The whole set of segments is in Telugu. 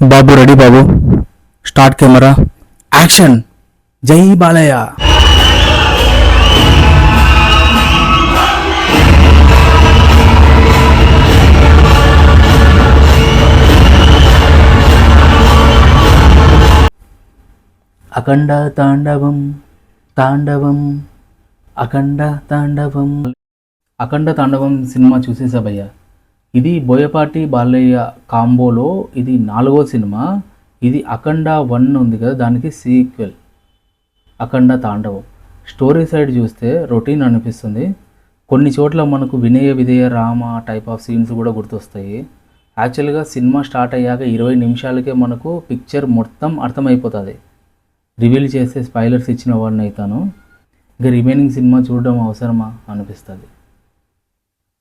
బాబు ready Babu. Start camera, action. Jai Balayya. అఖండ తాండవం తాండవం అఖండ తాండవం. అఖండ తాండవం సినిమా చూసేసా భయ్య. ఇది బోయపాటి బాలయ్య కాంబోలో ఇది 4వ సినిమా. ఇది అఖండ 1 ఉంది కదా, దానికి సీక్వెల్ అఖండ తాండవం. స్టోరీ సైడ్ చూస్తే రొటీన్ అనిపిస్తుంది. కొన్ని చోట్ల మనకు Vinaya Vidheya Rama type of scenes కూడా గుర్తొస్తాయి. యాక్చువల్గా సినిమా స్టార్ట్ అయ్యాక 20 నిమిషాలకే మనకు పిక్చర్ మొత్తం అర్థమైపోతుంది. రివీల్ చేస్తే స్పాయిలర్స్ ఇచ్చిన వాడిని అవుతాను. ఇంకా రిమైనింగ్ సినిమా చూడడం అవసరమా అనిపిస్తుంది.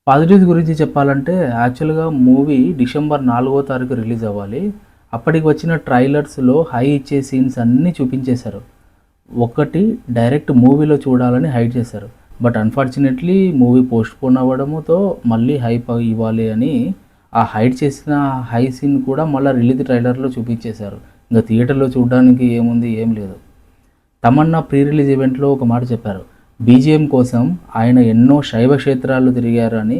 పాజిటివ్స్ గురించి చెప్పాలంటే యాక్చువల్గా మూవీ డిసెంబర్ 4వ తారీఖు రిలీజ్ అవ్వాలి. అప్పటికి వచ్చిన ట్రైలర్స్లో హై ఇచ్చే సీన్స్ అన్నీ చూపించేశారు. ఒకటి డైరెక్ట్ మూవీలో చూడాలని హైడ్ చేశారు. బట్ అన్ఫార్చునేట్లీ మూవీ పోస్ట్పోన్ అవ్వడంతో మళ్ళీ హైప్ ఇవ్వాలి అని ఆ హైడ్ చేసిన హై సీన్ కూడా మళ్ళీ రిలీజ్ ట్రైలర్లో చూపించేశారు. ఇంకా థియేటర్లో చూడడానికి ఏముంది, ఏం లేదు. తమన్నా ప్రీ రిలీజ్ ఈవెంట్లో ఒక మాట చెప్పారు, బీజిఎం కోసం ఆయన ఎన్నో శైవ క్షేత్రాలు తిరిగారు అని.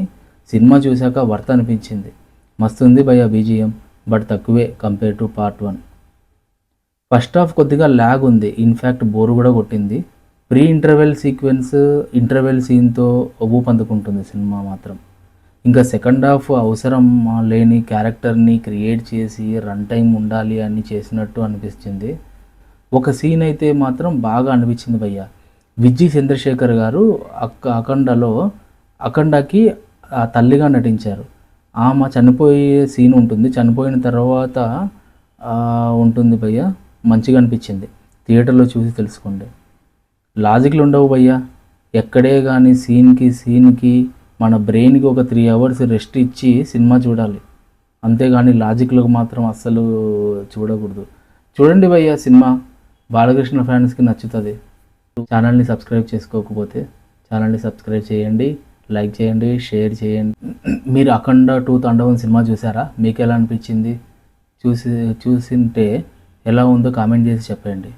సినిమా చూశాక వర్త్ అనిపించింది. మస్తుంది భయ్య బీజిఎం, బట్ తక్కువే compare to part 1. First half కొద్దిగా ల్యాగ్ ఉంది, ఇన్ఫ్యాక్ట్ బోర్ కూడా కొట్టింది. ప్రీ ఇంటర్వెల్ సీక్వెన్స్ ఇంటర్వెల్ సీన్తో అందుకుంటుంది సినిమా మాత్రం. ఇంకా సెకండ్ హాఫ్ అవసరం లేని క్యారెక్టర్ని క్రియేట్ చేసి రన్ టైం ఉండాలి అని చేసినట్టు అనిపించింది. ఒక సీన్ అయితే మాత్రం బాగా అనిపించింది భయ్య. విజి చంద్రశేఖర్ గారు అఖండకి తల్లిగా నటించారు. ఆమె చనిపోయే సీన్ ఉంటుంది, చనిపోయిన తర్వాత ఉంటుంది భయ్య. మంచిగా అనిపించింది. థియేటర్లో చూసి తెలుసుకోండి. లాజిక్లు ఉండవు భయ్య. ఎక్కడే కానీ సీన్కి మన బ్రెయిన్కి ఒక 3 అవర్స్ రెస్ట్ ఇచ్చి సినిమా చూడాలి. అంతేగాని లాజిక్లకు మాత్రం అస్సలు చూడకూడదు. చూడండి భయ్య, సినిమా బాలకృష్ణ ఫ్యాన్స్కి నచ్చుతుంది. ఛానల్ని సబ్స్క్రైబ్ చేసుకోకపోతే ఛానల్ని సబ్స్క్రైబ్ చేయండి, లైక్ చేయండి, షేర్ చేయండి. మీరు అఖండ 2 తాండవం సినిమా చూసారా? మీకు ఎలా అనిపించింది? చూసింటే ఎలా ఉందో కామెంట్ చేసి చెప్పండి.